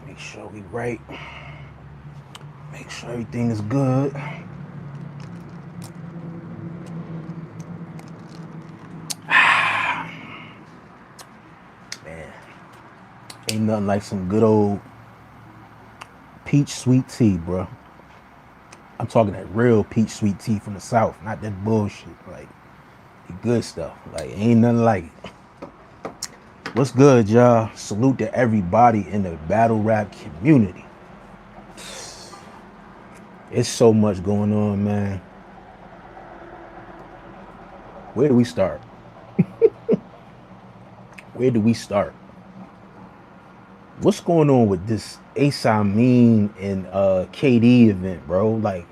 Make sure we right. Make sure everything is good. Man, ain't nothing like some good old peach sweet tea, bro. I'm talking that real peach sweet tea from the South, not that bullshit. Like, the good stuff. Like, ain't nothing like it. What's good, y'all? Salute to everybody in the battle rap community. It's so much going on, man. Where do we start? Where do we start? What's going on with this AceIsWorking and KD event, bro? Like,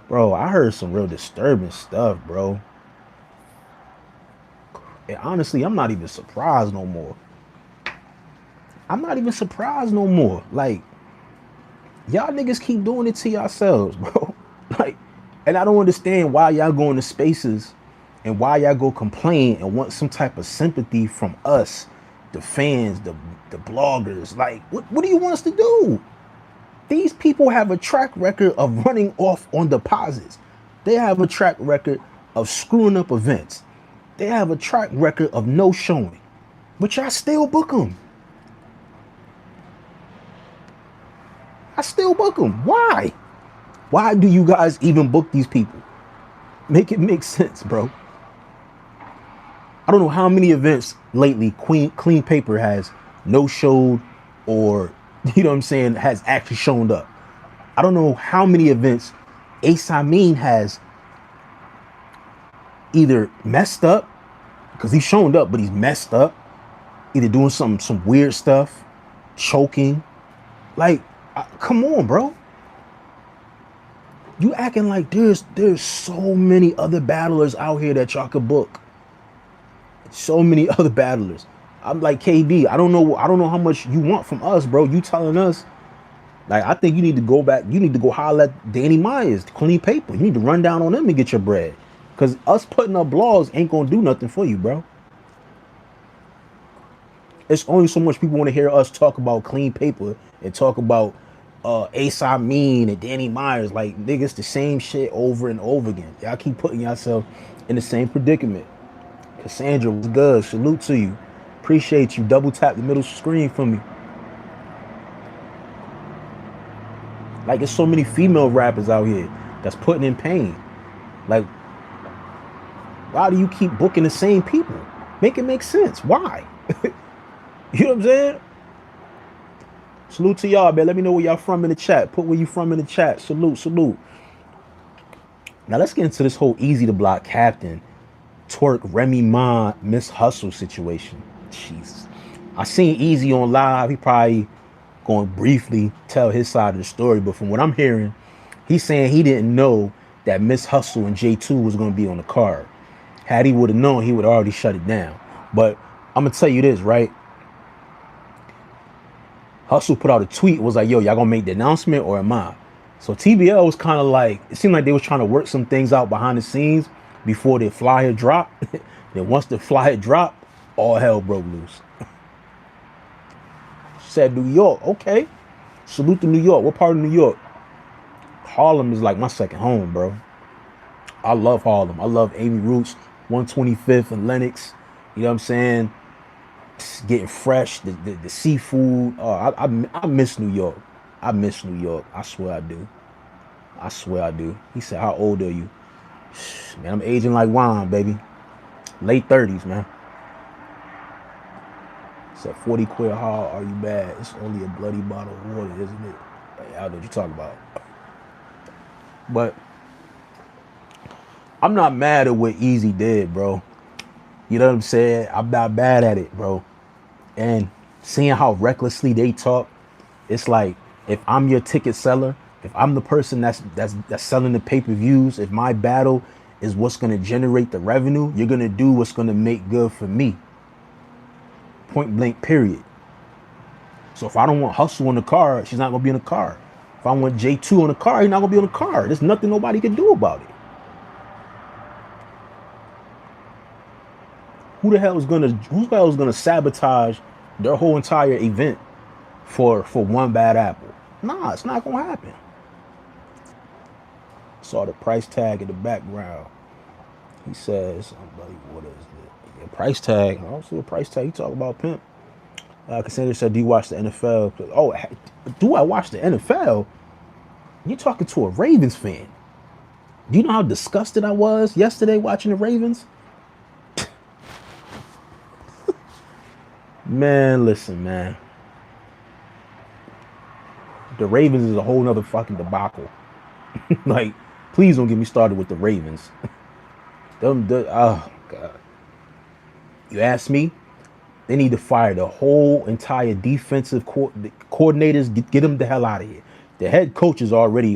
bro, I heard some real disturbing stuff, bro. And honestly, I'm not even surprised no more. I'm not even surprised no more. Like, y'all niggas keep doing it to yourselves, bro. Like, and I don't understand why y'all go into spaces and why y'all go complain and want some type of sympathy from us, the fans, the bloggers. Like, what do you want us to do? These people have a track record of running off on deposits. They have a track record of screwing up events. They have a track record of no showing, but y'all still book them. I still book them. Why? Why do you guys even book these people? Make it make sense, bro. I don't know how many events lately Clean Paper has no showed or, you know what I'm saying, has actually shown up. I don't know how many events AceIsWorking has either messed up, because he's shown up, but he's messed up, either doing some weird stuff, choking. Like, come on, bro. You acting like there's so many other battlers out here that y'all could book. So many other battlers. I'm like, KD, I don't know how much you want from us, bro. You telling us, like, I think you need to go back. You need to go holler at Danny Myers, Clean Paper. You need to run down on them and get your bread. Because us putting up blogs ain't going to do nothing for you, bro. It's only so much people want to hear us talk about Clean Paper and talk about AceIsWorking and Danny Myers. Like, niggas, the same shit over and over again. Y'all keep putting yourself in the same predicament. Cassandra, was good. Salute to you. Appreciate you. Double tap the middle screen for me. Like, there's so many female rappers out here that's putting in pain. Like, why do you keep booking the same people? Make it make sense. Why? You know what I'm saying? Salute to y'all, man. Let me know where y'all from in the chat. Put where you from in the chat. Salute, salute. Now let's get into this whole Easy to Block Captain, Twerk, Remy Ma, Miss Hustle situation. Jesus. I seen Easy on live. He probably going to briefly tell his side of the story, but from what I'm hearing, he's saying he didn't know that Miss Hustle and J2 was going to be on the card. Had he would have known, he would have already shut it down. But I'm going to tell you this, right? Hustle put out a tweet, was like, yo, y'all gonna make the announcement or am I? So TBL was kind of like, it seemed like they was trying to work some things out behind the scenes before the flyer dropped. Then once the flyer dropped, all hell broke loose. Said New York, okay. Salute to New York. What part of New York? Harlem is like my second home, bro. I love Harlem. I love Amy Roots, 125th and Lenox. You know what I'm saying? Getting fresh, the seafood. I miss New York. I miss New York. I swear I do. I swear I do. He said, how old are you? Man, I'm aging like wine, baby. Late 30s, man. Said 40 quid, how are you bad? It's only a bloody bottle of water, isn't it? Like, I know what you're talking about. But I'm not mad at what Easy did, bro. You know what I'm saying? I'm not mad at it, bro. And seeing how recklessly they talk, it's like, if I'm your ticket seller, if I'm the person that's selling the pay-per-views, if my battle is what's going to generate the revenue, you're going to do what's going to make good for me. Point blank, period. So if I don't want Hustle on the card, she's not going to be in the card. If I want J2 on the card, he's not going to be on the card. There's nothing nobody can do about it. who the hell is gonna sabotage their whole entire event for one bad apple? Nah, it's not gonna happen. Saw the price tag in the background. He says, what is it? A price tag. I don't see a price tag. He talk about pimp. Cassandra said, do you watch the NFL? Oh, do I watch the NFL? You're talking to a Ravens fan. Do you know how disgusted I was yesterday watching the Ravens? Man, listen, man. The Ravens is a whole nother fucking debacle. Like, please don't get me started with the Ravens. Oh, God. You ask me, they need to fire the whole entire defensive coordinators. Get them the hell out of here. The head coach is already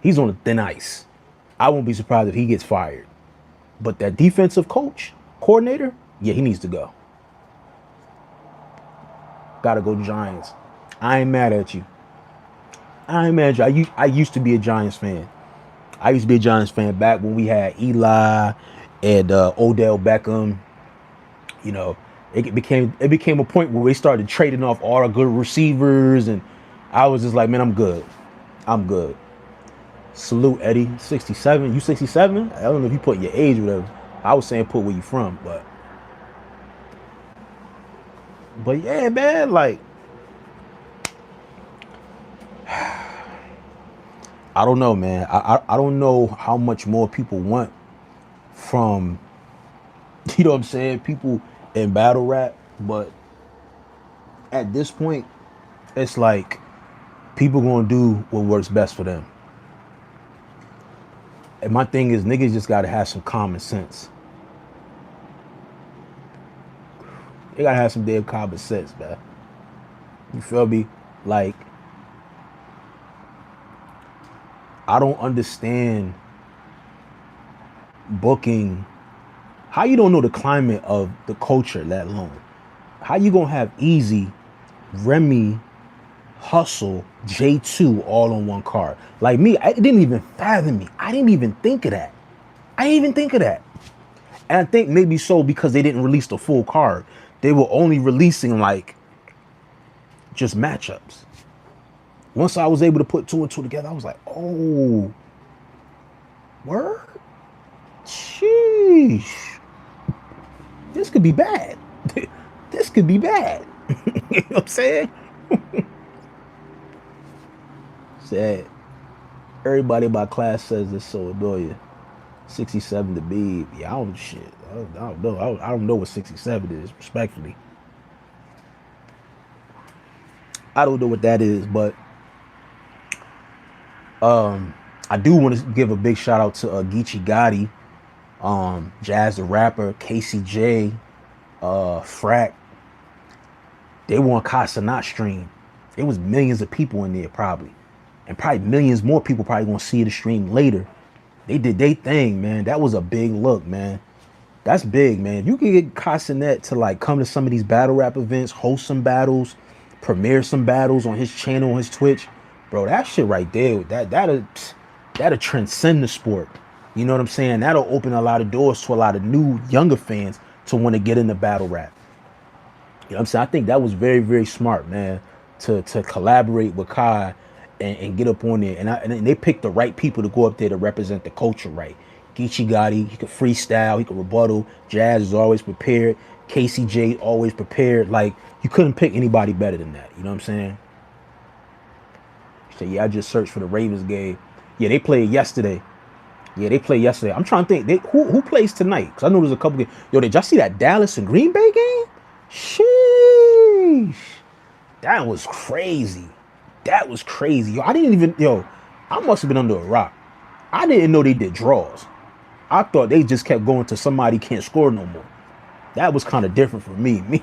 he's on a thin ice. I won't be surprised if he gets fired. But that defensive coordinator, yeah, he needs to go. Gotta go Giants. I ain't mad at you. I ain't mad at you. I used to be a Giants fan. I used to be a Giants fan back when we had Eli and Odell Beckham. You know, it became a point where we started trading off all our good receivers, and I was just like, man, I'm good. I'm good. Salute, Eddie. 67. You 67? I don't know if you put your age or whatever. I was saying put where you from, but yeah, man, like, I don't know, man. I don't know how much more people want from, you know what I'm saying, people in battle rap, but at this point, it's like people gonna do what works best for them. And my thing is, niggas just gotta have some common sense. They gotta have some damn common sense, man. You feel me? Like, I don't understand booking. How you don't know the climate of the culture that long? How you gonna have Easy, Remy, Hustle, J2 all on one card? Like me, it didn't even fathom me. I didn't even think of that. And I think maybe so because they didn't release the full card. They were only releasing like just matchups. Once I was able to put 2 and 2 together, I was like, oh, word? Sheesh. This could be bad. This could be bad. You know what I'm saying? Said, everybody in my class says it's so annoying. 67 to be, yeah, I don't know. I don't know what 67 is, respectfully. I don't know what that is, but I do want to give a big shout out to Geechee Gotti, Jazz the Rapper, KCJ, Frack. They were on Cenat stream. It was millions of people in there probably. And probably millions more people probably gonna see the stream later. They did their thing, man. That was a big look, man. That's big, man. If you can get Cenat to like come to some of these battle rap events, host some battles, premiere some battles on his channel, on his Twitch, bro, that shit right there, that'll transcend the sport. You know what I'm saying? That'll open a lot of doors to a lot of new, younger fans to want to get into battle rap. You know what I'm saying? I think that was very, very smart, man, to collaborate with Kai and get up on there. And they picked the right people to go up there to represent the culture right. Geechee Gotti, he could freestyle, he could rebuttal. Jazz is always prepared. KCJ always prepared. Like, you couldn't pick anybody better than that. You know what I'm saying? So yeah, I just searched for the Ravens game. Yeah, they played yesterday. I'm trying to think. Who plays tonight? Because I know there's a couple games. Yo, did y'all see that Dallas and Green Bay game? Sheesh. That was crazy. Yo, I must have been under a rock. I didn't know they did draws. I thought they just kept going to somebody can't score no more. That was kind of different for me. Me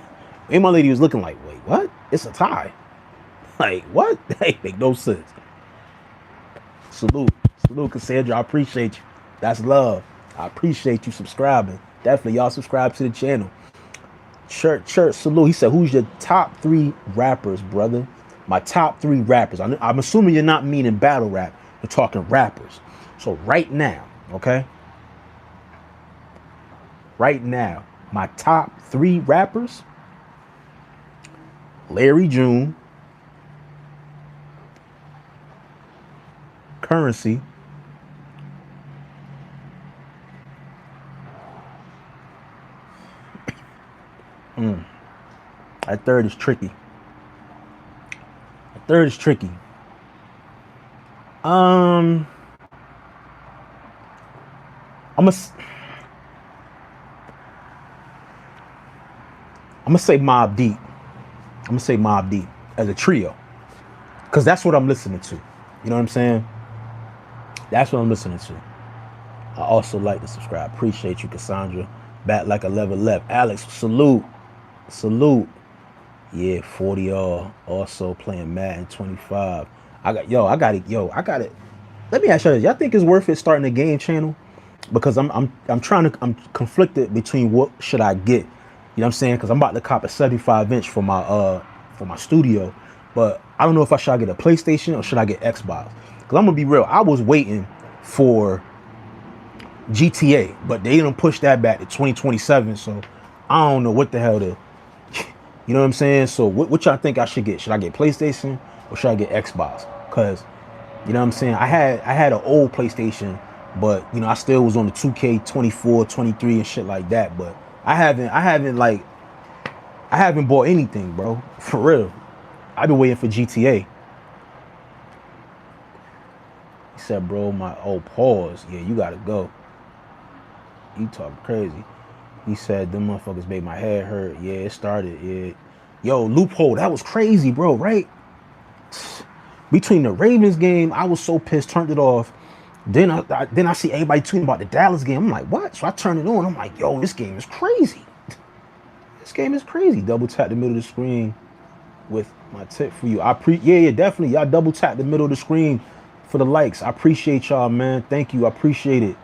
and my lady was looking like, wait, what? It's a tie. Like, what? That ain't make no sense. Salute, Cassandra. I appreciate you. That's love. I appreciate you subscribing. Definitely, y'all subscribe to the channel. Church, salute. He said, who's your top 3 rappers, brother? My top 3 rappers. I'm assuming you're not meaning battle rap. You're talking rappers. So right now, okay? Right now, My top 3 rappers: Larry June, Currency, that third is tricky. That third is tricky. I'm gonna say Mobb Deep. I'm gonna say Mobb Deep as a trio, cause that's what I'm listening to. You know what I'm saying? That's what I'm listening to. I also like to subscribe. Appreciate you, Cassandra. Back like a level left. Alex, salute. Salute. Yeah, 40 all. Also playing Madden 25. I got it. Let me ask you this. Y'all think it's worth it starting a game channel? Because I'm conflicted between what should I get. You know what I'm saying? Because I'm about to cop a 75-inch for my studio. But I don't know if I should get a PlayStation or should I get Xbox. Because I'm gonna be real. I was waiting for GTA, but they didn't push that back to 2027. So I don't know what the hell to. You know what I'm saying? So what y'all think I should get? Should I get PlayStation or should I get Xbox? Cause you know what I'm saying? I had an old PlayStation, but you know I still was on the 2K 24, 23 and shit like that. But I haven't bought anything, bro. For real. I've been waiting for GTA. He said, bro, my old pause. Yeah, you gotta go. You talking crazy. He said, them motherfuckers made my head hurt. Yeah, it started. Yeah. Yo, loophole. That was crazy, bro, right? Between the Ravens game, I was so pissed, turned it off. Then I see everybody tweeting about the Dallas game. I'm like, what? So I turned it on. I'm like, yo, this game is crazy. This game is crazy. Double tap the middle of the screen with my tip for you. Yeah, definitely. Y'all double tap the middle of the screen for the likes. I appreciate y'all, man. Thank you. I appreciate it.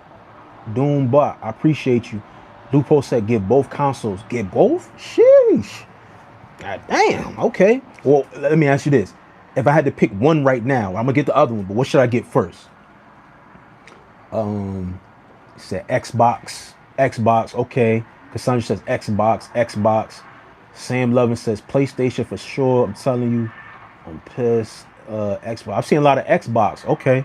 Doombot, I appreciate you. Loophole said, get both consoles. Get both? Sheesh. God damn. Okay. Well, let me ask you this. If I had to pick one right now, I'm gonna get the other one, but what should I get first? It said Xbox. Okay. Cassandra says Xbox. Sam Lovin says PlayStation for sure. I'm telling you, I'm pissed. Xbox. I've seen a lot of Xbox. Okay.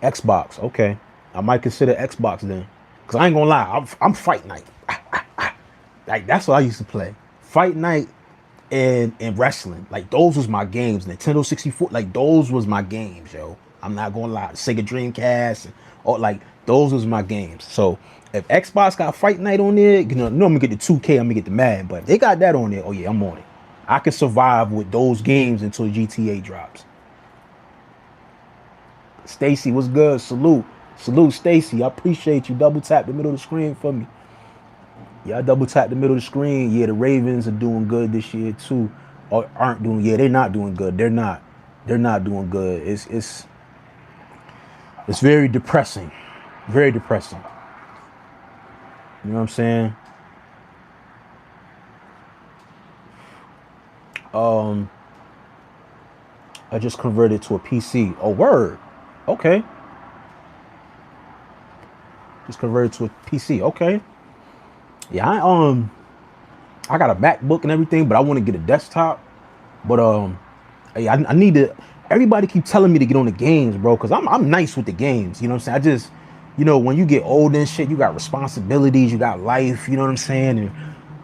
Xbox. Okay. I might consider Xbox then. Cause I ain't gonna lie, I'm Fight Night. Like that's what I used to play. Fight Night and wrestling. Like those was my games. Nintendo 64. Like those was my games, yo. I'm not gonna lie. Sega Dreamcast and all, like those was my games. So if Xbox got Fight Night on there, you know I'm gonna get the 2K, I'm gonna get the Madden. But if they got that on there, oh yeah, I'm on it. I can survive with those games until GTA drops. Stacy, what's good? Salute, Stacy. I appreciate you. Double tap the middle of the screen for me. Yeah, I double tap the middle of the screen. Yeah, the Ravens are doing good this year too, or aren't doing. Yeah, they're not doing good. They're not doing good. It's very depressing. Very depressing. You know what I'm saying? I just converted to a PC. Oh, word. Okay. Just converted to a PC. Okay. Yeah, I got a MacBook and everything, but I want to get a desktop. But yeah, I need to. Everybody keep telling me to get on the games, bro, because I'm nice with the games. You know what I'm saying? I just, you know, when you get old and shit, you got responsibilities, you got life. You know what I'm saying? And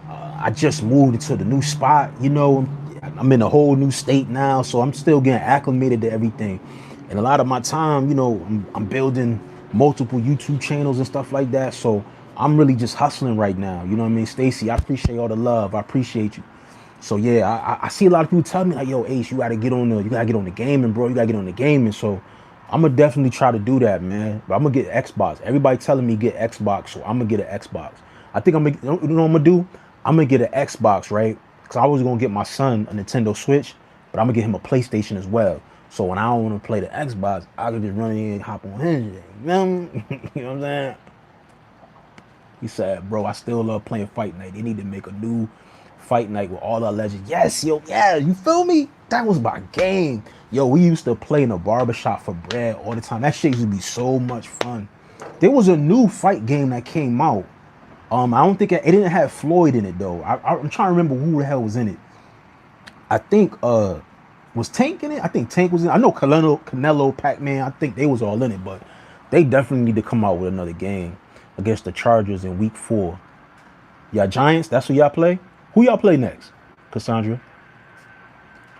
I just moved into the new spot. You know, I'm in a whole new state now, so I'm still getting acclimated to everything. And a lot of my time, you know, I'm building multiple YouTube channels and stuff like that. So I'm really just hustling right now. You know what I mean? Stacy, I appreciate all the love. I appreciate you. So yeah, I see a lot of people tell me like, yo, Ace, you gotta get on the gaming, bro. You gotta get on the gaming. So I'm gonna definitely try to do that, man. But I'm gonna get Xbox. Everybody telling me get Xbox, so I'm gonna get an Xbox. I think you know what I'm gonna do? I'm gonna get an Xbox, right? Because I was gonna get my son a Nintendo Switch, but I'm gonna get him a PlayStation as well. So when I don't want to play the Xbox, I can just run in and hop on his. You know what I'm saying? He said, bro, I still love playing Fight Night. They need to make a new Fight Night with all our legends. Yes, yo, yeah, you feel me? That was my game. Yo, we used to play in a barbershop for bread all the time. That shit used to be so much fun. There was a new fight game that came out. I don't think it didn't have Floyd in it though. I'm trying to remember who the hell was in it. I think was Tank in it? I think Tank was in it. I know Canelo, Pac-Man, I think they was all in it, but they definitely need to come out with another game against the Chargers in week 4. Y'all Giants, that's who y'all play? Who y'all play next? Cassandra?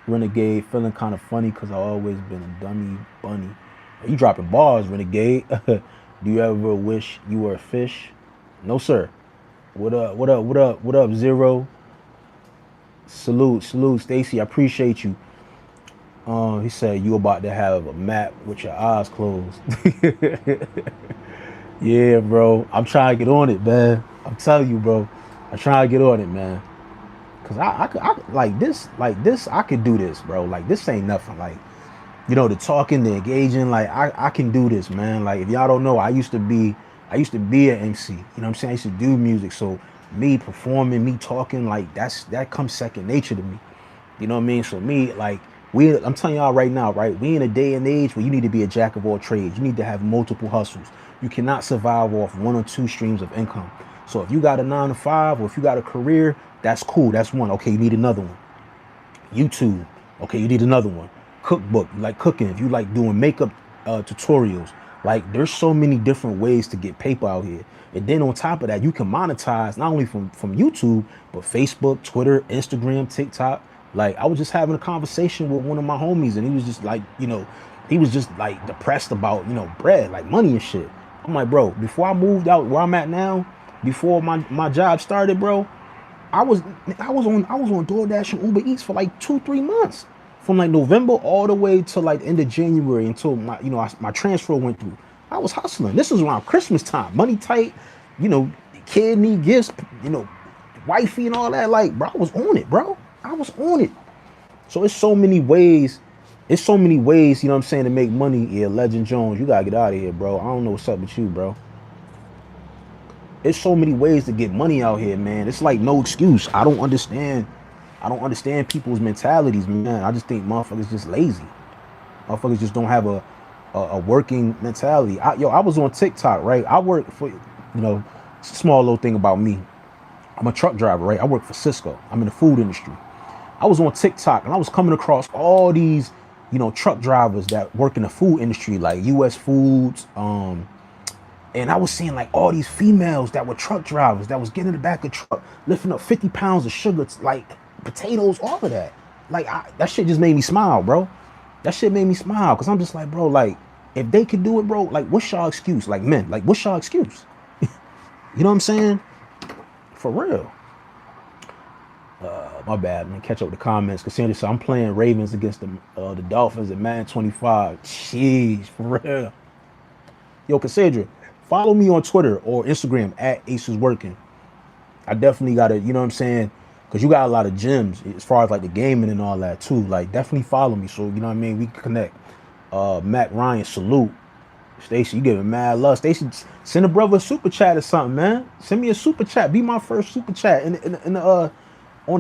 Renegade, feeling kind of funny because I always been a dummy bunny. You dropping bars, Renegade. Do you ever wish you were a fish? No, sir. What up, what up, what up, what up, Zero? Salute, Stacy, I appreciate you. He said you about to have a map with your eyes closed. Yeah, bro. I'm trying to get on it, man. I'm telling you, bro. I'm trying to get on it, man. Cause I like this, I could do this, bro. Like this ain't nothing. Like, you know, the talking, the engaging, like I can do this, man. Like if y'all don't know, I used to be an MC. You know what I'm saying? I used to do music. So me performing, me talking, like that comes second nature to me. You know what I mean? So me, like I'm telling y'all right now, right? We in a day and age where you need to be a jack of all trades. You need to have multiple hustles. You cannot survive off 1 or 2 streams of income. So if you got a 9 to 5 or if you got a career, that's cool. That's one. Okay, you need another one. YouTube. Okay, you need another one. Cookbook. You like cooking. If you like doing makeup tutorials. Like there's so many different ways to get paper out here. And then on top of that, you can monetize not only from YouTube, but Facebook, Twitter, Instagram, TikTok. Like I was just having a conversation with one of my homies and he was just like, you know, he was just like depressed about, you know, bread, like money and shit. I'm like, bro, before I moved out where I'm at now, before my job started, bro, I was on DoorDash and Uber Eats for like 2-3 months, from like November all the way to like the end of January until my transfer went through. I was hustling. This was around Christmas time, money tight, you know, kid need gifts, you know, wifey and all that. Like, bro, I was on it, bro. I was on it. So it's so many ways. It's so many ways, you know what I'm saying, to make money. Yeah, Legend Jones, you gotta get out of here, bro. I don't know what's up with you, bro. It's so many ways to get money out here, man. It's like no excuse. I don't understand people's mentalities, man. I just think motherfuckers just lazy. Motherfuckers just don't have a working mentality. I was on TikTok, right? I work for, you know, small little thing about me. I'm a truck driver, right? I work for Cisco. I'm in the food industry. I was on TikTok and I was coming across all these, you know, truck drivers that work in the food industry, like US Foods, and I was seeing like all these females that were truck drivers that was getting in the back of the truck, lifting up 50 pounds of sugar, like potatoes, all of that. Like that shit just made me smile, bro. That shit made me smile because I'm just like, bro, like if they could do it, bro, like what's y'all excuse? Like men, like what's y'all excuse? You know what I'm saying? For real. My bad, man. Catch up with the comments. Cassandra said, I'm playing Ravens against the Dolphins at Madden 25. Jeez, for real. Yo, Cassandra, follow me on Twitter or Instagram at AceIsWorking. I definitely got to, you know what I'm saying? Because you got a lot of gems as far as like the gaming and all that too. Like definitely follow me. So, you know what I mean? We can connect. Matt Ryan, salute. Stacy, you giving mad love. Stacy, send a brother a super chat or something, man. Send me a super chat. Be my first super chat on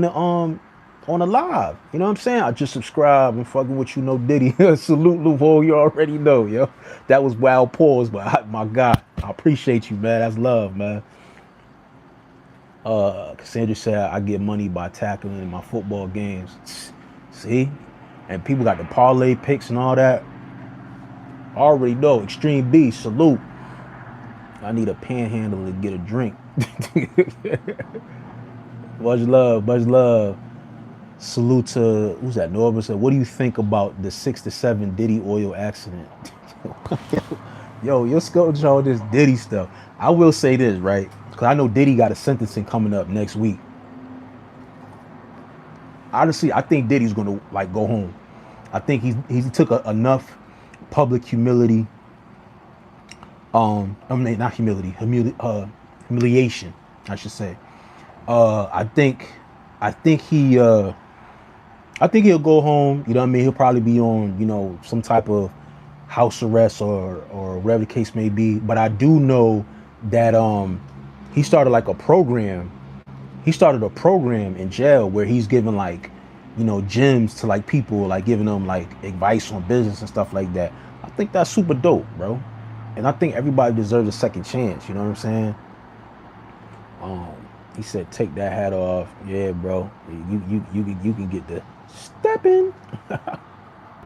the live. You know what I'm saying? I just subscribe and fucking with you, no Diddy. Salute, Louvo. You already know, yo. That was wild pause, but my God, I appreciate you, man. That's love, man. Cassandra said I get money by tackling in my football games. See? And people got the parlay picks and all that. I already know. Extreme B, salute. I need a panhandle to get a drink. Much love, much love. Salute to, who's that? Norbert said, what do you think about the 6 to 7 Diddy oil accident? Yo, you're scolding all this Diddy stuff. I will say this, right? Because I know Diddy got a sentencing coming up next week. Honestly, I think Diddy's going to like go home. I think he took enough public humility. I mean, not humility, humiliation, I should say. I think he'll go home. You know what I mean? He'll probably be on, you know, some type of house arrest or whatever the case may be. But I do know that he started like a program. He started a program in jail where he's giving like, you know, gems to like people, like giving them like advice on business and stuff like that. I think that's super dope, bro. And I think everybody deserves a second chance. You know what I'm saying? He said, take that hat off. Yeah, bro. You can get the stepping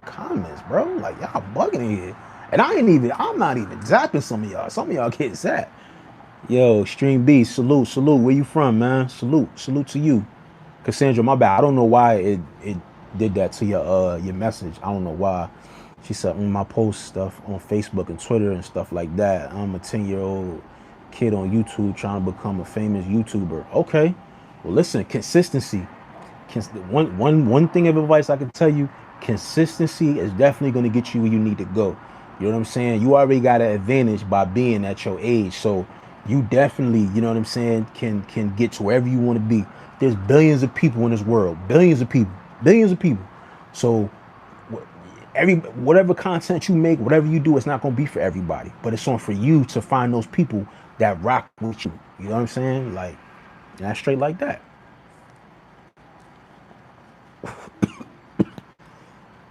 comments, bro. Like, y'all bugging in here. And I'm not even zapping some of y'all. Some of y'all get zapped. Yo, Stream B, salute. Where you from, man? Salute to you. Cassandra, my bad. I don't know why it did that to your message. I don't know why. She said my post stuff on Facebook and Twitter and stuff like that. I'm a 10-year-old kid on YouTube trying to become a famous YouTuber. Okay. Well, listen, consistency. One thing of advice I can tell you, consistency is definitely going to get you where you need to go. You know what I'm saying? You already got an advantage by being at your age. So you definitely, you know what I'm saying, can get to wherever you want to be. There's billions of people in this world. Billions of people. So whatever content you make, whatever you do, it's not going to be for everybody. But it's on for you to find those people that rock with you. You know what I'm saying? Like, that's straight like that.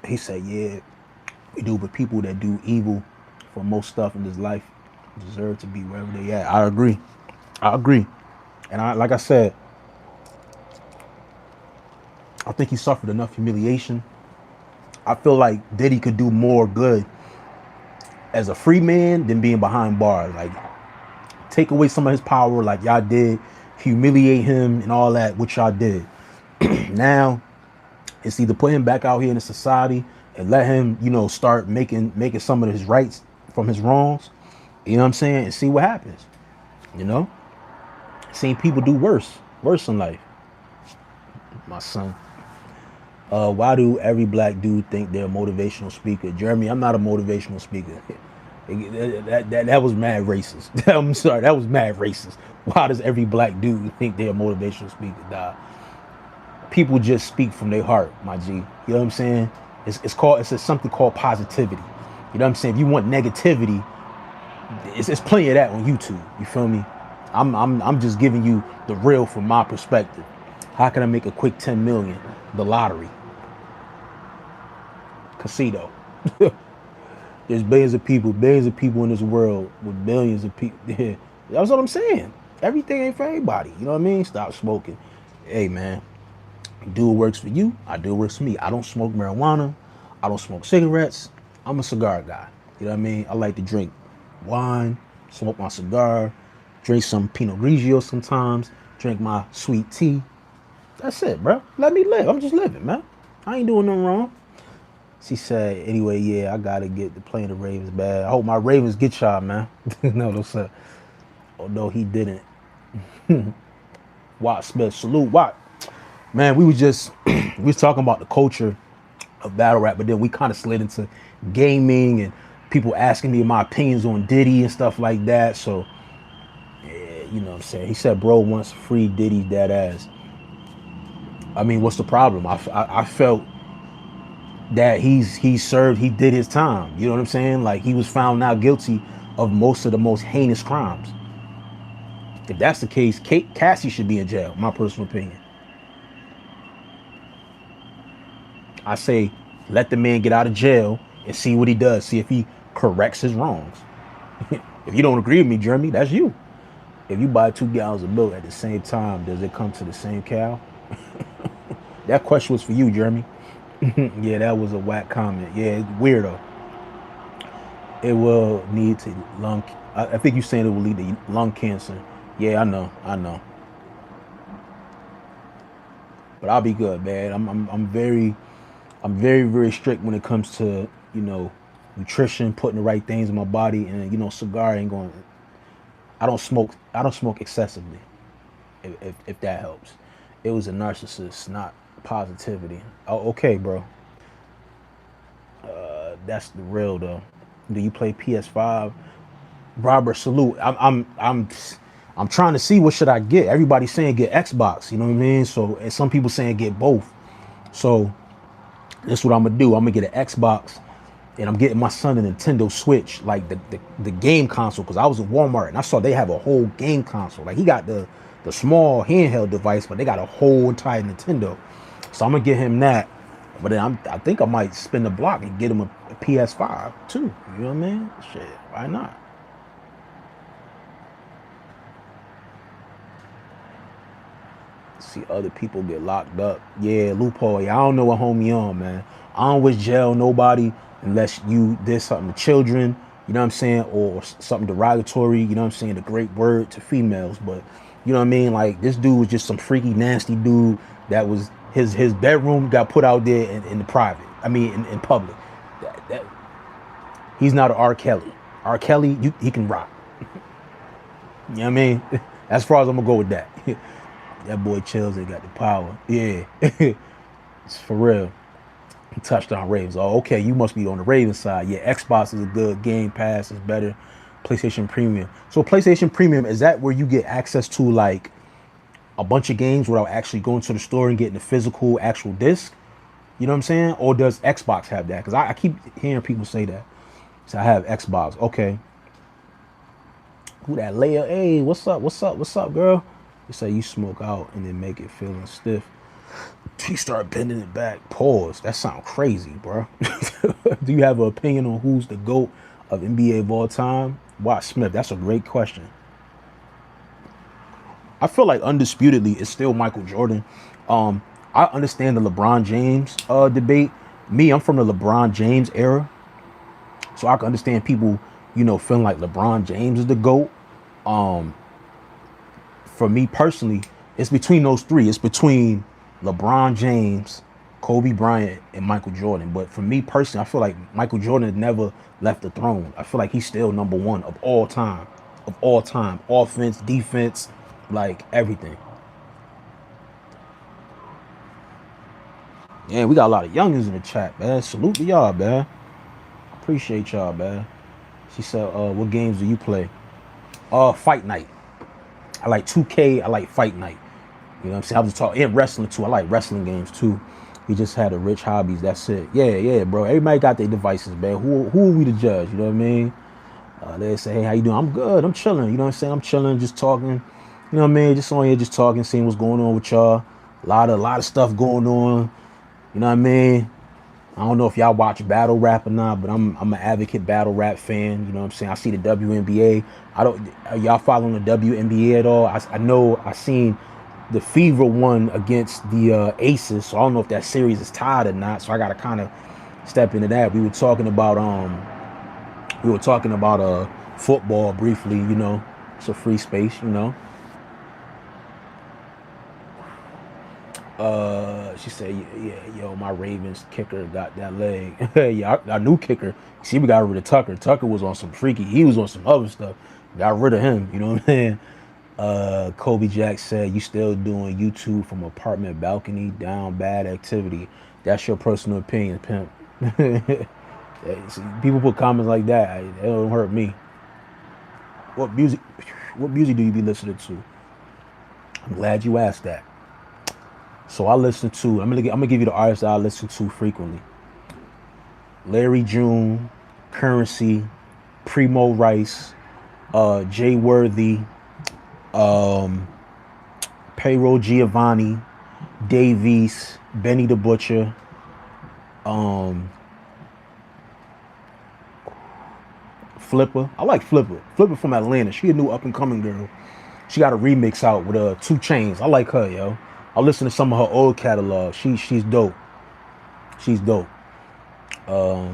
He said, yeah, we do, but people that do evil for most stuff in this life deserve to be wherever they at. I agree. And like I said, I think he suffered enough humiliation. I feel like Diddy could do more good as a free man than being behind bars. Like, take away some of his power like y'all did, humiliate him and all that, which y'all did. Now, it's either put him back out here in the society and let him, you know, start making some of his rights from his wrongs. You know what I'm saying? And see what happens. You know? Seen people do worse in life. My son. Why do every black dude think they're a motivational speaker? Jeremy, I'm not a motivational speaker. That was mad racist. I'm sorry, that was mad racist. Why does every black dude think they're a motivational speaker? Nah. People just speak from their heart, my G. You know what I'm saying? It's something called positivity. You know what I'm saying? If you want negativity, it's plenty of that on YouTube. You feel me? I'm just giving you the real from my perspective. How can I make a quick 10 million? The lottery. Casino. There's billions of people in this world with billions of people. That's what I'm saying. Everything ain't for everybody. You know what I mean? Stop smoking. Hey, man. Do what works for you. I do what works for me. I don't smoke marijuana. I don't smoke cigarettes. I'm a cigar guy. You know what I mean? I like to drink wine, smoke my cigar, drink some Pinot Grigio sometimes, drink my sweet tea. That's it, bro. Let me live. I'm just living, man. I ain't doing nothing wrong. She said, anyway, yeah, I gotta get to playing the Ravens bad. I hope my Ravens get y'all, man. No, sir. Although he didn't. Watt Smith, salute, Watt. Man, we was talking about the culture of battle rap, but then we kind of slid into gaming and people asking me my opinions on Diddy and stuff like that. So, yeah, you know what I'm saying? He said, bro wants free Diddy dead ass. I mean, what's the problem? I felt that he did his time. You know what I'm saying? Like, he was found now guilty of most of the most heinous crimes. If that's the case, Cassie should be in jail, my personal opinion. I say, let the man get out of jail and see what he does. See if he corrects his wrongs. If you don't agree with me, Jeremy, that's you. If you buy 2 gallons of milk at the same time, does it come to the same cow? That question was for you, Jeremy. Yeah, that was a whack comment. Yeah, it's weirdo. It will lead to lung. I think you're saying it will lead to lung cancer. Yeah, I know. But I'll be good, man. I'm very, very strict when it comes to, you know, nutrition, putting the right things in my body, and, you know, cigar ain't going. I don't smoke excessively. If that helps. It was a narcissist, not positivity. Oh, okay, bro. That's the real though. Do you play PS5? Robert, salute. I'm trying to see what should I get. Everybody's saying get Xbox, you know what I mean? So, and some people saying get both. So this is what I'm gonna do. I'm gonna get an Xbox, and I'm getting my son a Nintendo Switch, like the game console, because I was in Walmart and I saw they have a whole game console. Like, he got the small handheld device, but they got a whole entire Nintendo. So I'm gonna get him that. But then I think I might spin the block and get him a PS5 too. You know what I mean? Shit, why not? See other people get locked up. Yeah, loophole. Yeah, I don't know what homie on, man. I don't wish jail nobody unless you did something to children, you know what I'm saying, or something derogatory, you know what I'm saying, a great word to females. But you know what I mean? Like, this dude was just some freaky, nasty dude that was his bedroom got put out there in the private. I mean, in public. He's not an R. Kelly. R. Kelly, he can rock. You know what I mean? As far as I'm gonna go with that. That boy chills and got the power. Yeah. It's for real. He touched on Ravens. Oh, okay, you must be on the Ravens side. Yeah, Xbox is a good, Game Pass is better, PlayStation Premium. So PlayStation Premium, is that where you get access to like a bunch of games without actually going to the store and getting the physical actual disc? You know what I'm saying? Or does Xbox have that? Because I keep hearing people say that. So I have Xbox. Okay. Who that Leia? Hey, what's up? What's up? What's up, girl? You say you smoke out and then make it feeling stiff. He start bending it back. Pause. That sound crazy, bro. Do you have an opinion on who's the GOAT of NBA of all time? Watch Smith. That's a great question. I feel like undisputedly it's still Michael Jordan. I understand the LeBron James debate. Me, I'm from the LeBron James era. So I can understand people, you know, feeling like LeBron James is the GOAT. For me personally, it's between those three. It's between LeBron James, Kobe Bryant, and Michael Jordan. But for me personally, I feel like Michael Jordan never left the throne. I feel like he's still number one of all time. Of all time. Offense, defense, like everything. Yeah, we got a lot of youngins in the chat, man. Salute to y'all, man. Appreciate y'all, man. She said, what games do you play? Fight Night. I like 2K. I like Fight Night. You know what I'm saying? I was talking, and wrestling too. I like wrestling games too. We just had a rich hobbies. That's it. Yeah, bro. Everybody got their devices, man. Who are we to judge? You know what I mean? They say, hey, how you doing? I'm good. I'm chilling. You know what I'm saying? I'm chilling, just talking. You know what I mean? Just on here, just talking, seeing what's going on with y'all. A lot of stuff going on. You know what I mean? I don't know if y'all watch battle rap or not, but I'm an advocate battle rap fan. You know what I'm saying? I see the WNBA. Are y'all following the WNBA at all? I know I seen the Fever one against the Aces, so I don't know if that series is tied or not. So I gotta kind of step into that. We were talking about football briefly. You know, it's a free space. You know. She said, yeah, yo, my Ravens kicker got that leg. Yeah, our new kicker. See, we got rid of Tucker. Tucker was on some freaky. He was on some other stuff. Got rid of him. You know what I'm saying? Kobe Jack said, you still doing YouTube from apartment balcony down, bad activity. That's your personal opinion, pimp. People put comments like that. It don't hurt me. What music do you be listening to? I'm glad you asked that. So I listen to, I'm gonna give you the artists that I listen to frequently. Larry June, Currency, Primo Rice, Jay Worthy, Payroll Giovanni, Davies, Benny the Butcher, Flipper. I like Flipper. Flipper from Atlanta. She a new up and coming girl. She got a remix out with 2 Chainz. I like her, yo. I listen to some of her old catalog. She's dope. She's dope. My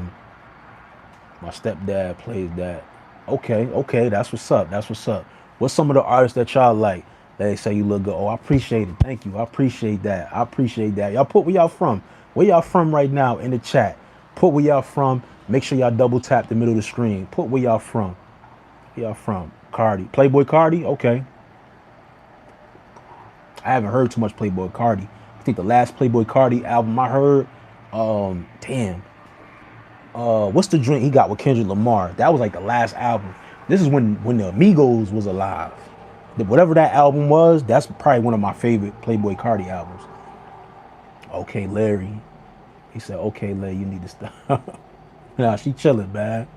stepdad plays that. Okay, that's what's up. That's what's up. What's some of the artists that y'all like? They say you look good. Oh, I appreciate it. Thank you. I appreciate that. Y'all put where y'all from. Where y'all from right now in the chat. Put where y'all from. Make sure y'all double tap the middle of the screen. Put where y'all from. Where y'all from? Cardi. Playboy Cardi? Okay. I haven't heard too much Playboy Cardi. I think the last Playboy Cardi album I heard, what's the drink he got with Kendrick Lamar? That was like the last album. This is when the Amigos was alive. Whatever that album was, that's probably one of my favorite Playboy Cardi albums. Okay, Larry. He said, okay, Larry, you need to stop. Nah, she chilling, man.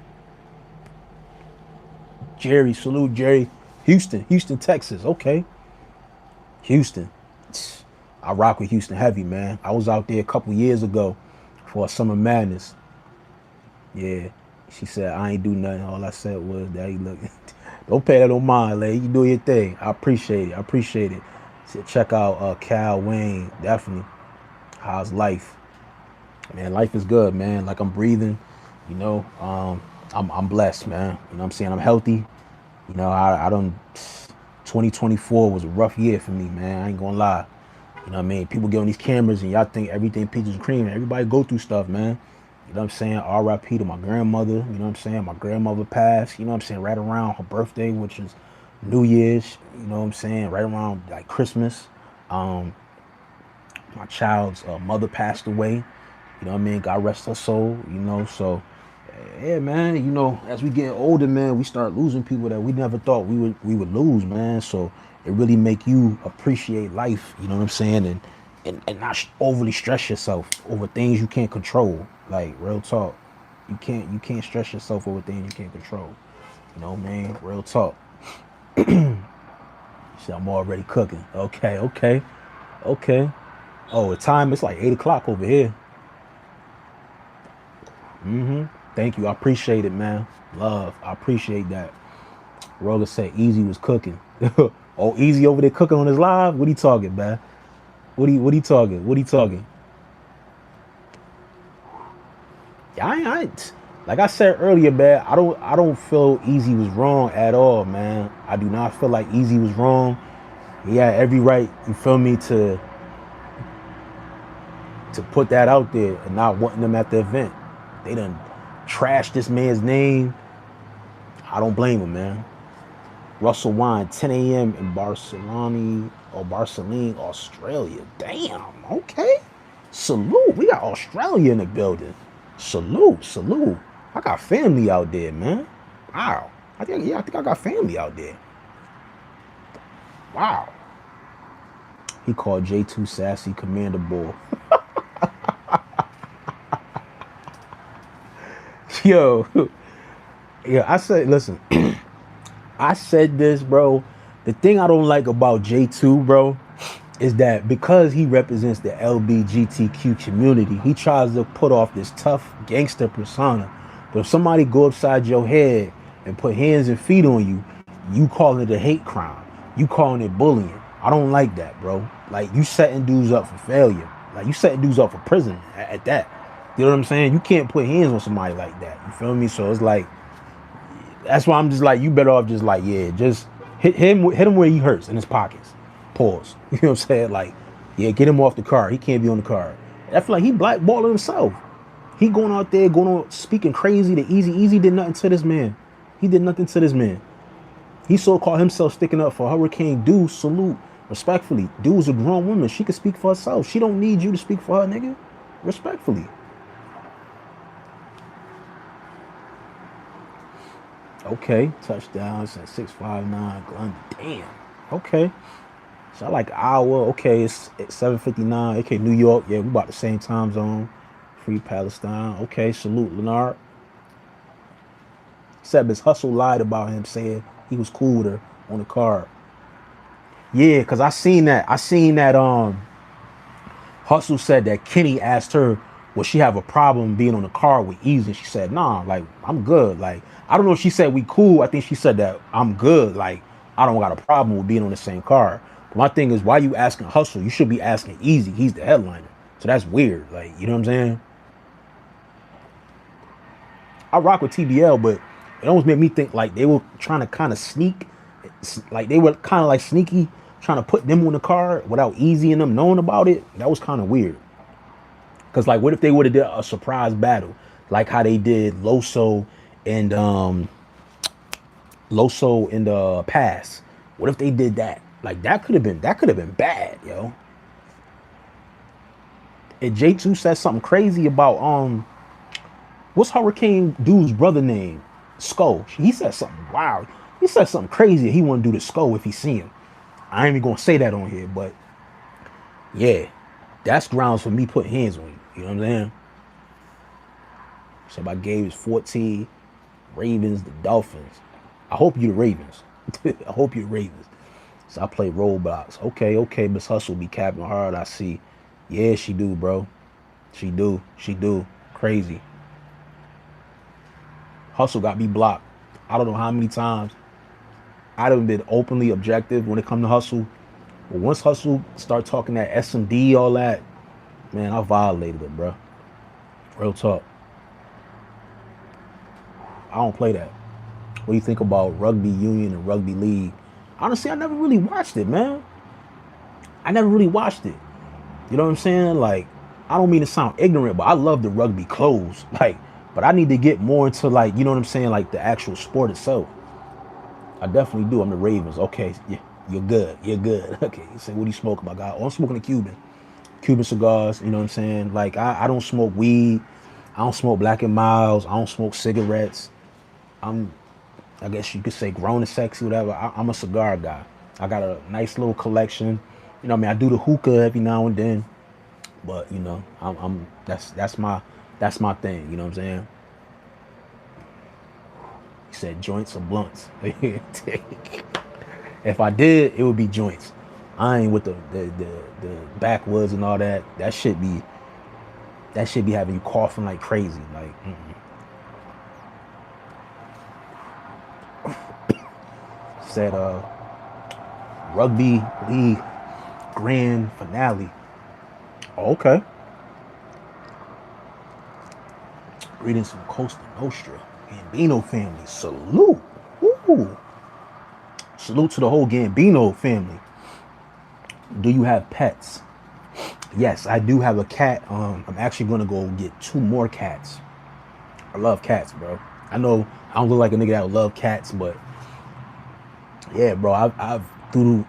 Jerry, salute Jerry. Houston, Texas. Okay. Houston. I rock with Houston heavy, man. I was out there a couple years ago for a Summer Madness. Yeah. She said, I ain't do nothing. All I said was, Daddy, look, don't pay that on mine, lady. You do your thing. I appreciate it. So check out Cal Wayne. Definitely. How's life? Man, life is good, man. Like I'm breathing, you know. I'm blessed, man. You know what I'm saying? I'm healthy. You know, I don't 2024 was a rough year for me, man. I ain't gonna lie. You know what I mean? People get on these cameras and y'all think everything peaches and cream. Everybody go through stuff, man. You know what I'm saying? RIP to my grandmother. You know what I'm saying? My grandmother passed, you know what I'm saying, right around her birthday, which is New Year's, you know what I'm saying, right around like Christmas. Um, my child's mother passed away. You know what I mean? God rest her soul, you know. So yeah, man, you know, as we get older, man, we start losing people that we never thought we would lose, man. So it really make you appreciate life, you know what I'm saying? And not overly stress yourself over things you can't control. Like real talk. You can't stress yourself over things you can't control. You know, man, real talk. See, I'm already cooking. Okay, okay, okay. Oh, the time it's like 8 o'clock over here. Thank you. I appreciate it, man. Love. I appreciate that. Roller said Easy was cooking. Oh, Easy over there cooking on his live? What he talking, man? What he talking? What he talking? Yeah, like I said earlier, man, I don't feel Easy was wrong at all, man. I do not feel like Easy was wrong. He had every right, you feel me, to put that out there and not wanting them at the event. They done trashed this man's name. I don't blame him, man. Russell Wine, 10 a.m. in Barcelona, Australia. Damn, okay. Salute. We got Australia in the building. Salute, salute. I got family out there, man. Wow. I think I got family out there. Wow. He called J2 Sassy Commander Bull. Yo. Yeah, I said, listen. I said this, bro. The thing I don't like about J2, bro, is that because he represents the LBGTQ community, he tries to put off this tough gangster persona. But if somebody go upside your head and put hands and feet on you, you calling it a hate crime. You calling it bullying. I don't like that, bro. Like, you setting dudes up for failure. Like, you setting dudes up for prison at that. You know what I'm saying? You can't put hands on somebody like that. You feel me? So it's like, that's why I'm just like, you better off just like, yeah, just hit him where he hurts, in his pockets. Pause. You know what I'm saying? Like, yeah, get him off the card. He can't be on the card. I feel like he blackballing himself. He going out there, going on speaking crazy to Easy. Easy did nothing to this man. He did nothing to this man. He so-called himself sticking up for Hurricane Dude. Salute. Respectfully. Dude's a grown woman. She can speak for herself. She don't need you to speak for her, nigga. Respectfully. Okay, touchdowns at 659 Glendon. Damn. Okay. So I like an hour. Okay, it's 7:59. Okay, New York. Yeah, we about the same time zone. Free Palestine. Okay, salute Leonard. Said Miss Hustle lied about him saying he was cool with her on the card. Yeah, cause I seen that. Hustle said that Kenny asked her, will she have a problem being on the car with Easy? She said, nah, like, I'm good. Like, I don't know if she said we cool. I think she said that I'm good. Like, I don't got a problem with being on the same car. But my thing is, why you asking Hustle? You should be asking Easy. He's the headliner. So that's weird. Like, you know what I'm saying? I rock with TBL, but it almost made me think like they were trying to kind of sneak. Like, they were kind of like sneaky, trying to put them on the car without Easy and them knowing about it. That was kind of weird. Cause like, what if they would have did a surprise battle, like how they did Loso and the Pass? What if they did that? Like, that could have been bad, yo. And J2 said something crazy about what's Hurricane Dude's brother name? Skull. He said something wild. He said something crazy. He want to do the Skull if he see him. I ain't even gonna say that on here, but yeah, that's grounds for me putting hands on you. You know what I'm saying? So I gave is 14, Ravens, the Dolphins. I hope you the Ravens. I hope you the Ravens. So I play Roblox. Okay, Miss Hustle be capping hard, I see. Yeah, she do, bro. She do. Crazy. Hustle got me blocked. I don't know how many times I done been openly objective when it come to Hustle. But once Hustle start talking that SMD, all that, man, I violated it, bro. Real talk. I don't play that. What do you think about rugby union and rugby league? Honestly, I never really watched it, man. I never really watched it. You know what I'm saying? Like, I don't mean to sound ignorant, but I love the rugby clothes. Like, but I need to get more into, like, you know what I'm saying? Like the actual sport itself. I definitely do. I'm the Ravens. Okay, yeah, you're good. You're good. Okay, you say, what do you smoke, my guy? Oh, I'm smoking a Cuban cigars. You know what I'm saying? Like, I don't smoke weed. I don't smoke Black and Miles. I don't smoke cigarettes. I guess you could say grown and sexy, whatever. I'm a cigar guy. I got a nice little collection. You know what I mean? I do the hookah every now and then, but you know, that's my thing. You know what I'm saying? He said joints or blunts. If I did, it would be joints. I ain't with the backwoods and all that. That shit be having you coughing like crazy. Like, said rugby league grand finale. Oh, okay. Greetings from Costa Nostra. Gambino family. Salute. Ooh. Salute to the whole Gambino family. Do you have pets? Yes, I do have a cat. I'm actually gonna go get 2 more cats. I love cats, bro. I know I don't look like a nigga that would love cats, but yeah, bro, I've through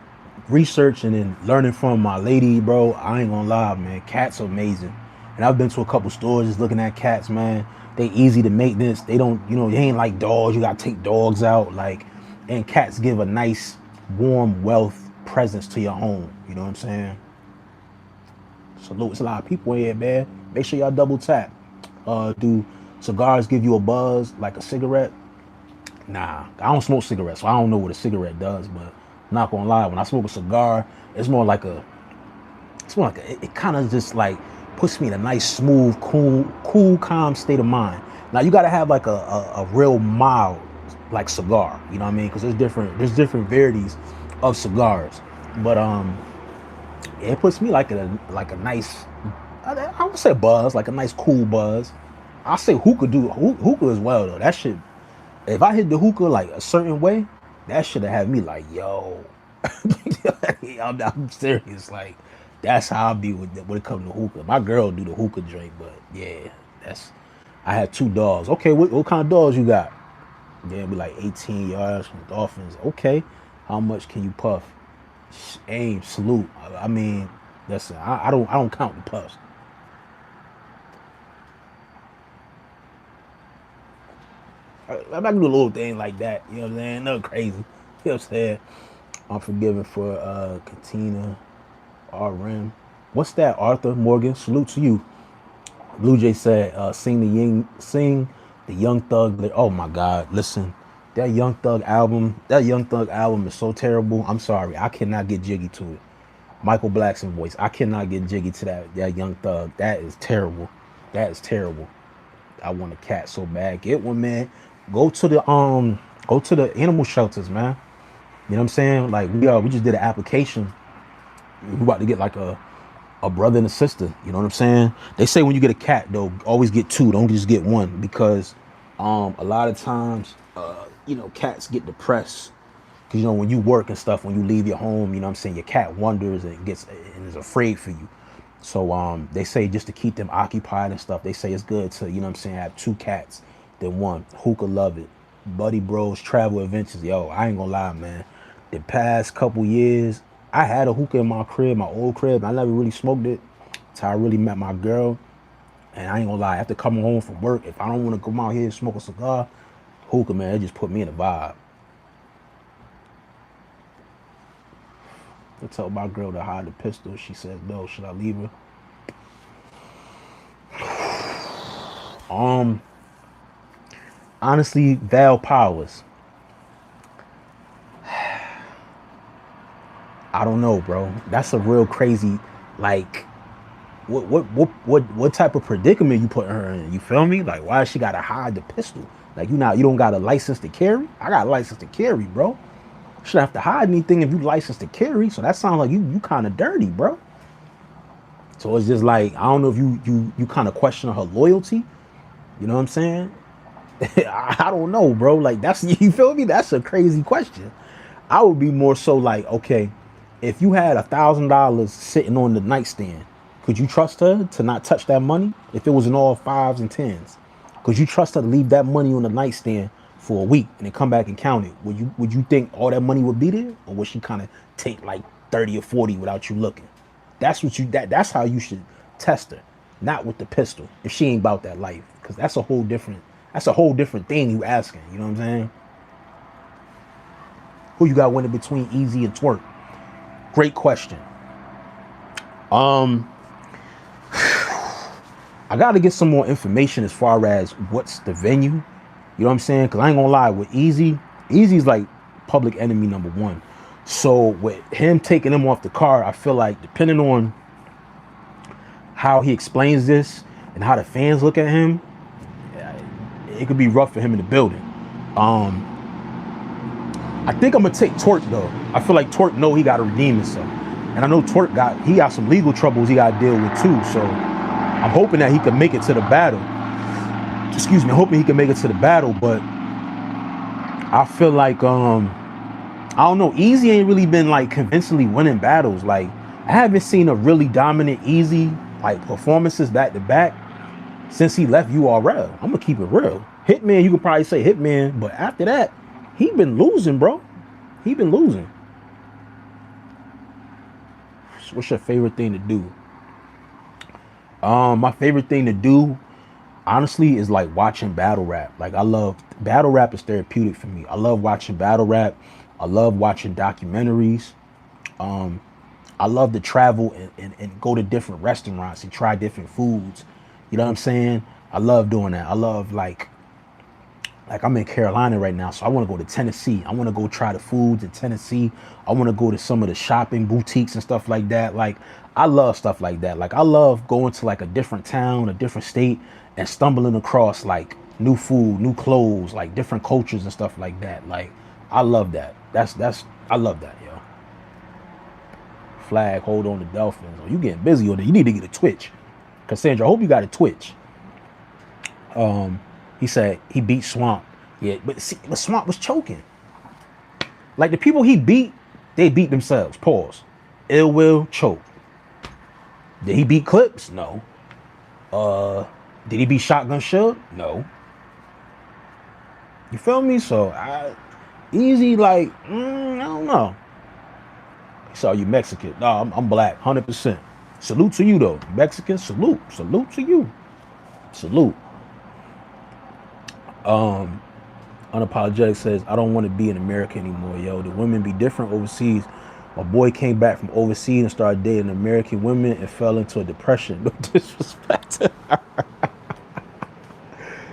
research and then learning from my lady, bro, I ain't gonna lie, man, cats are amazing. And I've been to a couple stores just looking at cats, man. They easy to maintenance. They don't, you know, they ain't like dogs. You gotta take dogs out, like, and cats give a nice, warm, wealth presence to your home. You know what I'm saying? Salute. It's a lot of people in here, man. Make sure y'all double tap. Do cigars give you a buzz like a cigarette? Nah, I don't smoke cigarettes, so I don't know what a cigarette does, but I'm not gonna lie, when I smoke a cigar, it's more like it kind of just like puts me in a nice, smooth, cool, calm state of mind. Now you gotta have like a real mild like cigar, you know what I mean? Because there's different varieties of cigars, but it puts me like a nice, I would say buzz, like a nice cool buzz. I say hookah as well though. That shit. If I hit the hookah like a certain way, that should have had me like, yo. I'm serious. Like, that's how I be when it comes to hookah. My girl do the hookah drink, but yeah, I had 2 dogs. Okay, what kind of dogs you got? Yeah, be like 18 yards from dolphins. Okay, how much can you puff? Aim, salute. I mean, listen, I don't count the puffs. I'm not gonna do a little thing like that. You know what I'm saying? Nothing crazy. You know what I'm saying? I'm forgiven for Katina RM. What's that, Arthur Morgan? Salute to you. Blue Jay said, sing the Young Thug. Oh my God, listen. That Young Thug album is so terrible. I'm sorry. I cannot get jiggy to it. Michael Blackson's voice. I cannot get jiggy to that Young Thug. That is terrible. That is terrible. I want a cat so bad. Get one, man. Go to the animal shelters, man. You know what I'm saying? Like we just did an application. We about to get like a brother and a sister. You know what I'm saying? They say when you get a cat though, always get 2. Don't just get 1 because a lot of times you know, cats get depressed. Cause you know when you work and stuff, when you leave your home, you know what I'm saying, your cat wanders and is afraid for you. So they say just to keep them occupied and stuff, they say it's good to, you know what I'm saying, have 2 cats than 1. Hookah love it. Buddy Bros travel adventures. Yo, I ain't gonna lie, man. The past couple years, I had a hookah in my crib, my old crib. I never really smoked it till I really met my girl. And I ain't gonna lie, after coming home from work, if I don't want to come out here and smoke a cigar, hookah, man, it just put me in a vibe. I tell my girl to hide the pistol. She says no. Should I leave her? Honestly, Val Powers. I don't know, bro. That's a real crazy, like, what type of predicament you putting her in? You feel me? Like, why she gotta hide the pistol? Like, you don't got a license to carry? I got a license to carry, bro. shouldn't have to hide anything if you licensed to carry. So that sounds like you kind of dirty, bro. So it's just like, I don't know if you kind of question her loyalty. You know what I'm saying? I don't know, bro. Like, that's, you feel me? That's a crazy question. I would be more so like, okay, if you had $1,000 sitting on the nightstand, could you trust her to not touch that money? If it was in all fives and tens, could you trust her to leave that money on the nightstand for a week and then come back and count it? Would you think all that money would be there, or would she kind of take like 30 or 40 without you looking? That's what that's how you should test her, not with the pistol. If she ain't about that life, because that's a whole different thing you asking. You know what I'm saying? Who you got winning between Easy and Twerk? Great question. I got to get some more information as far as what's the venue. You know what I'm saying? Because I ain't gonna lie, with Easy's like public enemy number one. So with him taking him off the card, I feel like depending on how he explains this and how the fans look at him, it could be rough for him in the building. I think I'm gonna take Twerk though. I feel like Twerk know he gotta redeem himself. And I know Twerk got some legal troubles he gotta deal with too. So I'm hoping that he can make it to the battle. Excuse me, hoping he can make it to the battle, but I feel like I don't know, Easy ain't really been like convincingly winning battles. Like, I haven't seen a really dominant Easy like performances back to back since he left URL. I'm gonna keep it real. Hitman, you could probably say Hitman, but after that, he been losing, bro. He been losing. What's your favorite thing to do? My favorite thing to do, honestly, is like watching battle rap. Like, I love battle rap is therapeutic for me. I love watching battle rap. I love watching documentaries. I love to travel and go to different restaurants and try different foods. You know what I'm saying? I love doing that. I love like I'm in Carolina right now, so I want to go to Tennessee. I want to go try the foods in Tennessee. I want to go to some of the shopping boutiques and stuff like that. Like, I love stuff like that. Like, I love going to like a different town, a different state, and stumbling across like new food, new clothes, like different cultures and stuff like that. Like, I love that. I love that, yo. Flag, hold on to Dolphins. Oh, you getting busy on it. You need to get a Twitch. Cassandra, I hope you got a Twitch. He said he beat Swamp. Yeah, but see, the Swamp was choking. Like, the people he beat, they beat themselves. Pause. Ill Will choke. Did he beat Clips? No. Did he beat Shotgun Suge? No. You feel me? So Easy, like, I don't know. So you Mexican? No, I'm black, 100%. Salute to you though, Mexican. Salute to you. Salute. Unapologetic says, I don't want to be in America anymore, yo. The women be different overseas. My boy came back from overseas and started dating American women and fell into a depression. No disrespect to her.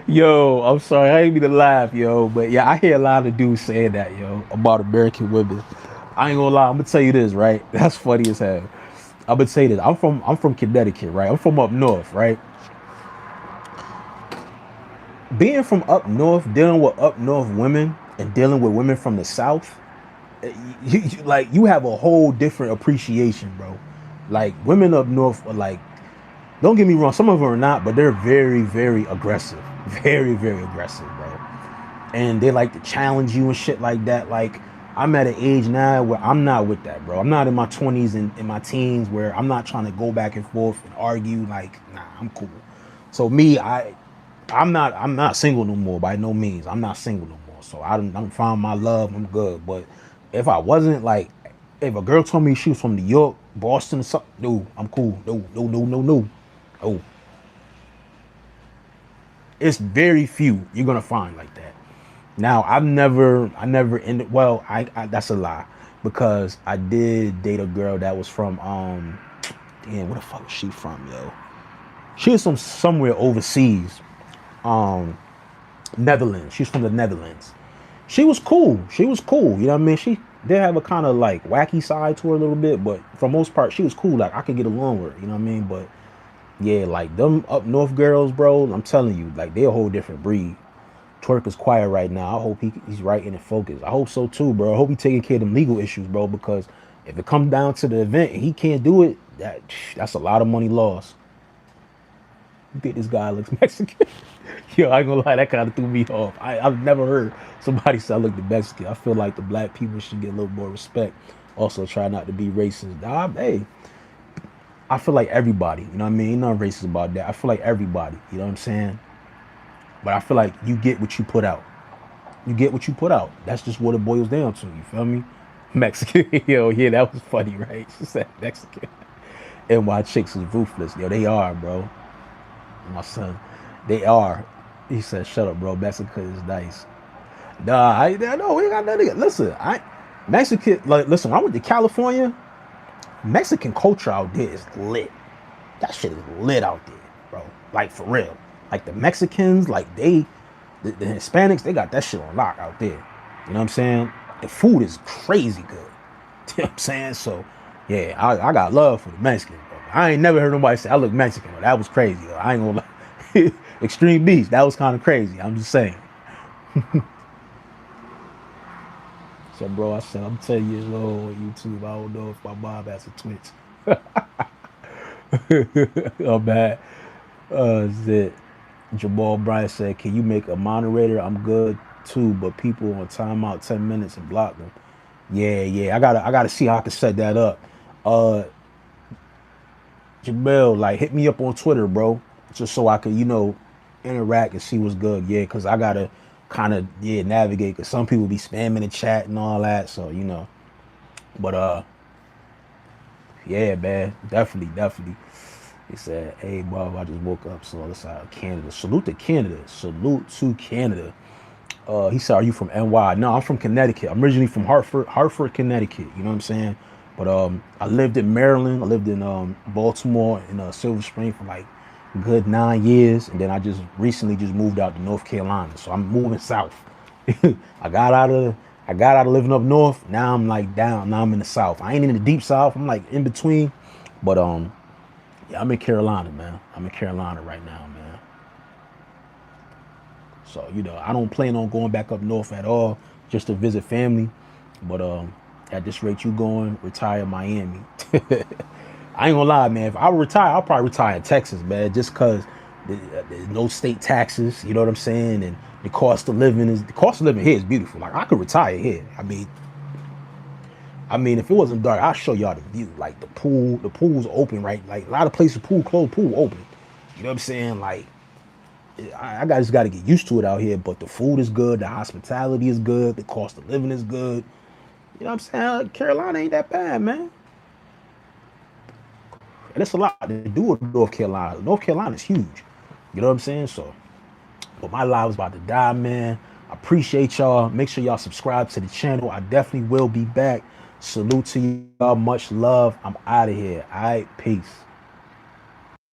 Yo, I'm sorry, I ain't mean to laugh, yo. But yeah, I hear a lot of dudes saying that, yo, about American women. I ain't gonna lie, I'm gonna tell you this, right? That's funny as hell. I'm gonna say this. I'm from Connecticut, right? I'm from up north, right? Being from up north, dealing with up north women and dealing with women from the south, you have a whole different appreciation, bro. Like, women up north are like, don't get me wrong, some of them are not, but they're very, very aggressive. Very, very aggressive, bro. And they like to challenge you and shit like that. Like, I'm at an age now where I'm not with that, bro. I'm not in my 20s and in my teens where I'm not trying to go back and forth and argue. Like, nah, I'm cool. So me, I'm not single no more, by no means. I'm not single no more. So I'm found my love, I'm good. But if I wasn't, like, if a girl told me she was from New York, Boston or something, no, I'm cool. No. Oh. It's very few you're gonna find like that. Now, I never ended, well, I that's a lie, because I did date a girl that was from damn, where the fuck was she from, yo? She was from somewhere overseas. Netherlands. She's from the Netherlands. She was cool. You know what I mean? She did have a kind of like wacky side to her a little bit, but for most part, she was cool. Like, I could get along with her, you know what I mean? But yeah, like, them up north girls, bro, I'm telling you, like, they're a whole different breed. Twerk is quiet right now. I hope he's right and focused. I hope so too, bro. I hope he taking care of them legal issues, bro, because if it comes down to the event and he can't do it, that's a lot of money lost. You think this guy looks Mexican? Yo, I ain't gonna lie, that kind of threw me off. I've never heard somebody say I look Mexican. I feel like the black people should get a little more respect. Also, try not to be racist. Hey, I feel like everybody, you know what I mean? Ain't nothing racist about that. I feel like everybody, you know what I'm saying? But I feel like you get what you put out. You get what you put out. That's just what it boils down to. You feel me? Mexican. Yo, yeah, that was funny, right? She said Mexican. NY chicks is ruthless. Yo, they are, bro. My son, they are. He said, "Shut up, bro. Mexican is nice." Nah, I know we ain't got nothing. Listen, Mexican. Like, listen, when I went to California, Mexican culture out there is lit. That shit is lit out there, bro. Like for real. Like the Mexicans, like the Hispanics, they got that shit on lock out there. You know what I'm saying? The food is crazy good. You know what I'm saying? So, yeah, I got love for the Mexicans, bro. I ain't never heard nobody say I look Mexican. Bro. That was crazy, though. I ain't gonna lie. Extreme Beast, that was kind of crazy. I'm just saying. So, bro, I said, I'm 10 years old on YouTube. I don't know if my mom has a Twitch. Oh, bad. Zit. Jamal Bryant said, can you make a moderator? I'm good too, but people on timeout 10 minutes and block them. Yeah. I gotta see how I can set that up. Jamel, like hit me up on Twitter, bro. Just so I can, interact and see what's good. Yeah, cause I gotta kind of navigate, cause some people be spamming the chat and all that. So, But yeah, man, definitely. He said, hey, Bob, I just woke up, so let's out of Canada. Salute to Canada. He said, are you from NY? No, I'm from Connecticut. I'm originally from Hartford, Connecticut. You know what I'm saying? But I lived in Maryland. I lived in Baltimore and Silver Spring for like a good 9 years. And then I just recently moved out to North Carolina. So I'm moving south. I got out of living up north. Now I'm like down. Now I'm in the south. I ain't in the deep south. I'm like in between. But yeah, I'm in Carolina, man. I'm in Carolina right now, man. So, I don't plan on going back up north at all, just to visit family. But at this rate you going, retire Miami. I ain't gonna lie, man. If I retire, I'll probably retire in Texas, man, just because there's no state taxes, you know what I'm saying? And the cost of living here is beautiful. Like, I could retire here. I mean, if it wasn't dark, I'll show y'all the view. Like the pool's open, right? Like a lot of places, pool closed, pool open. You know what I'm saying? Like, I just got to get used to it out here. But the food is good, the hospitality is good, the cost of living is good. You know what I'm saying? Carolina ain't that bad, man. And it's a lot to do with North Carolina. North Carolina's huge. You know what I'm saying? So, but my life was about to die, man. I appreciate y'all. Make sure y'all subscribe to the channel. I definitely will be back. Salute to y'all. Much love. I'm out of here. All right. Peace.